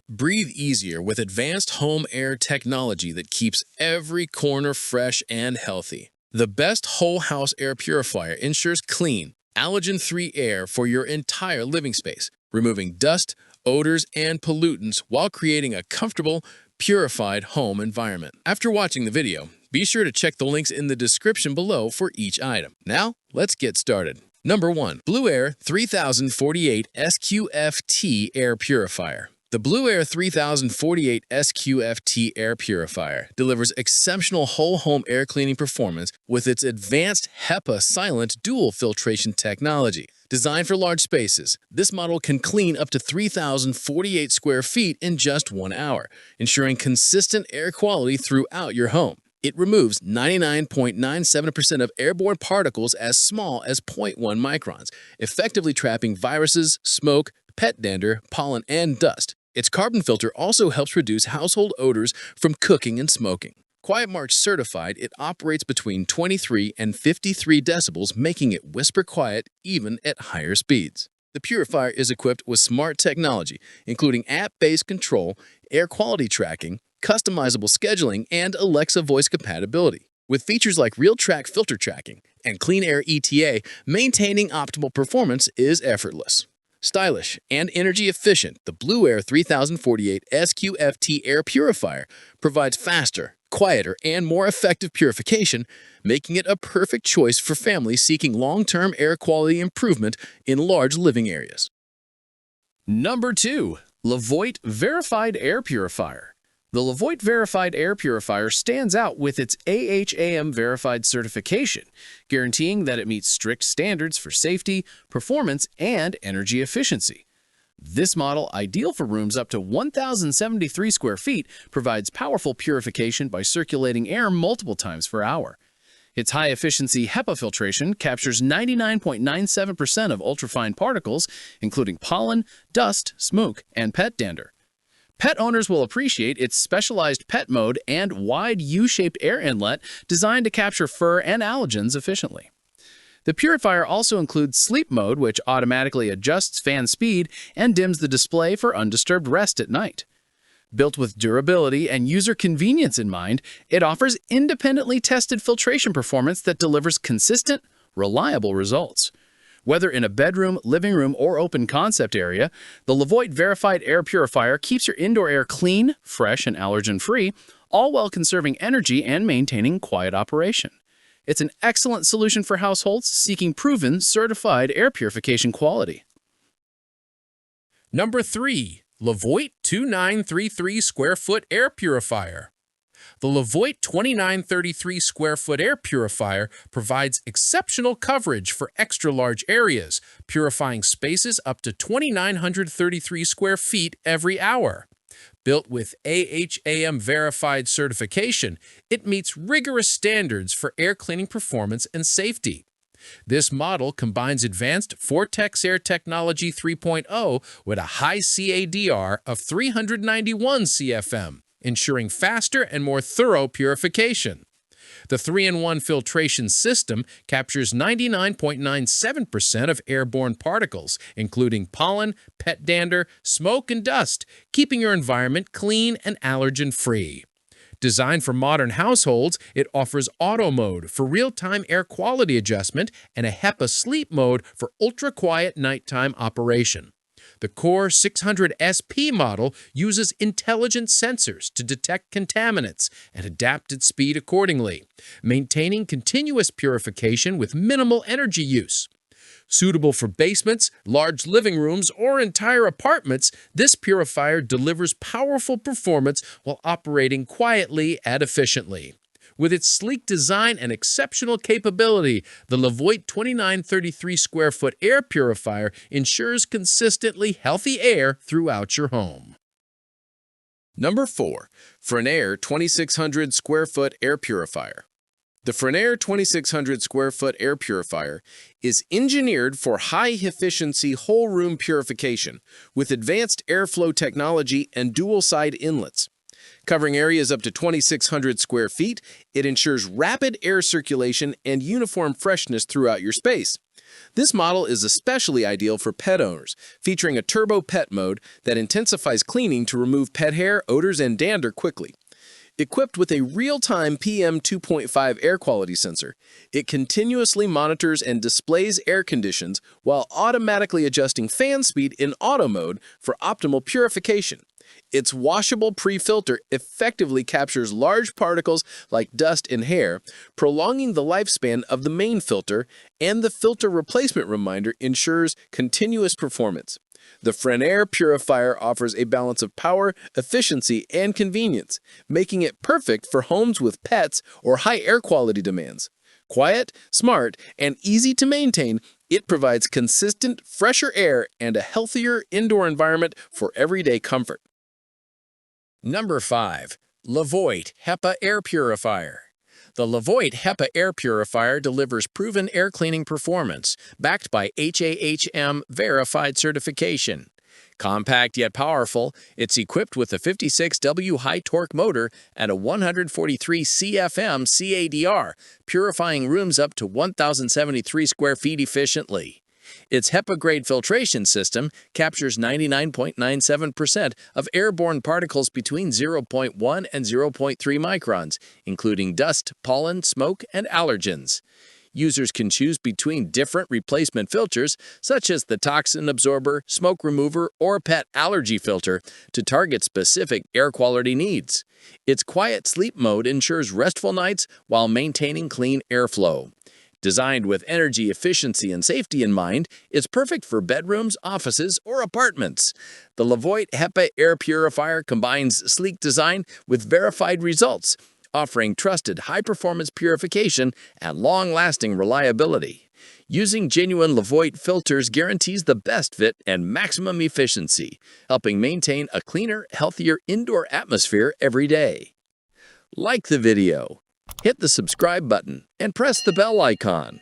Breathe easier with advanced home air technology that keeps every corner fresh and healthy. The best whole house air purifier ensures clean, allergen-free air for your entire living space, removing dust, odors, and pollutants while creating a comfortable, purified home environment. After watching the video, be sure to check the links in the description below for each item. Now, let's get started. Number 1. BLUEAIR 3048 Sqft Air Purifier. The BLUEAIR 3048 Sqft Air Purifier delivers exceptional whole home air cleaning performance with its advanced HEPA silent dual filtration technology. Designed for large spaces, this model can clean up to 3,048 square feet in just 1 hour, ensuring consistent air quality throughout your home. It removes 99.97% of airborne particles as small as 0.1 microns, effectively trapping viruses, smoke, pet dander, pollen, and dust. Its carbon filter also helps reduce household odors from cooking and smoking. QuietMark certified, it operates between 23 and 53 decibels, making it whisper quiet even at higher speeds. The purifier is equipped with smart technology, including app-based control, air quality tracking, customizable scheduling, and Alexa voice compatibility. With features like real-track filter tracking and Clean Air ETA, maintaining optimal performance is effortless. Stylish and energy efficient, the BLUEAIR 3048 Sqft Air Purifier provides faster, quieter, and more effective purification, making it a perfect choice for families seeking long-term air quality improvement in large living areas. Number 2. LEVOIT VERIFIDE Air Purifier. The LEVOIT VERIFIDE Air Purifier stands out with its AHAM verified certification, guaranteeing that it meets strict standards for safety, performance, and energy efficiency. This model, ideal for rooms up to 1,073 square feet, provides powerful purification by circulating air multiple times per hour. Its high-efficiency HEPA filtration captures 99.97% of ultrafine particles, including pollen, dust, smoke, and pet dander. Pet owners will appreciate its specialized pet mode and wide U-shaped air inlet designed to capture fur and allergens efficiently. The purifier also includes sleep mode, which automatically adjusts fan speed and dims the display for undisturbed rest at night. Built with durability and user convenience in mind, it offers independently tested filtration performance that delivers consistent, reliable results. Whether in a bedroom, living room, or open concept area, the LEVOIT VERIFIDE Air Purifier keeps your indoor air clean, fresh, and allergen-free, all while conserving energy and maintaining quiet operation. It's an excellent solution for households seeking proven, certified air purification quality. Number 3. LEVOIT 2933 Square Foot Air Purifier. The LEVOIT 2933 Square Foot Air Purifier provides exceptional coverage for extra-large areas, purifying spaces up to 2,933 square feet every hour. Built with AHAM verified certification, it meets rigorous standards for air cleaning performance and safety. This model combines advanced Vortex Air Technology 3.0 with a high CADR of 391 CFM, ensuring faster and more thorough purification. The 3-in-1 filtration system captures 99.97% of airborne particles, including pollen, pet dander, smoke, and dust, keeping your environment clean and allergen-free. Designed for modern households, it offers auto mode for real-time air quality adjustment and a HEPA sleep mode for ultra-quiet nighttime operation. The Core 600 SP model uses intelligent sensors to detect contaminants and adapt its speed accordingly, maintaining continuous purification with minimal energy use. Suitable for basements, large living rooms, or entire apartments, this purifier delivers powerful performance while operating quietly and efficiently. With its sleek design and exceptional capability, the LEVOIT 2933 Square Foot Air Purifier ensures consistently healthy air throughout your home. Number 4. FreAire 2600 Square Foot Air Purifier. The FreAire 2600 Square Foot Air Purifier is engineered for high-efficiency whole-room purification with advanced airflow technology and dual-side inlets. Covering areas up to 2,600 square feet, it ensures rapid air circulation and uniform freshness throughout your space. This model is especially ideal for pet owners, featuring a turbo pet mode that intensifies cleaning to remove pet hair, odors, and dander quickly. Equipped with a real-time PM2.5 air quality sensor, it continuously monitors and displays air conditions while automatically adjusting fan speed in auto mode for optimal purification. Its washable pre-filter effectively captures large particles like dust and hair, prolonging the lifespan of the main filter, and the filter replacement reminder ensures continuous performance. The FreAire purifier offers a balance of power, efficiency, and convenience, making it perfect for homes with pets or high air quality demands. Quiet, smart, and easy to maintain, it provides consistent, fresher air and a healthier indoor environment for everyday comfort. Number 5. LEVOIT HEPA Air Purifier. The LEVOIT HEPA Air Purifier delivers proven air cleaning performance, backed by HAHM verified certification. Compact yet powerful, it's equipped with a 56W high-torque motor and a 143 CFM CADR, purifying rooms up to 1,073 square feet efficiently. Its HEPA-grade filtration system captures 99.97% of airborne particles between 0.1 and 0.3 microns, including dust, pollen, smoke, and allergens. Users can choose between different replacement filters, such as the toxin absorber, smoke remover, or pet allergy filter, to target specific air quality needs. Its quiet sleep mode ensures restful nights while maintaining clean airflow. Designed with energy efficiency and safety in mind, it's perfect for bedrooms, offices, or apartments. The LEVOIT HEPA Air Purifier combines sleek design with verified results, offering trusted high-performance purification and long-lasting reliability. Using genuine LEVOIT filters guarantees the best fit and maximum efficiency, helping maintain a cleaner, healthier indoor atmosphere every day. Like the video, hit the subscribe button, and press the bell icon.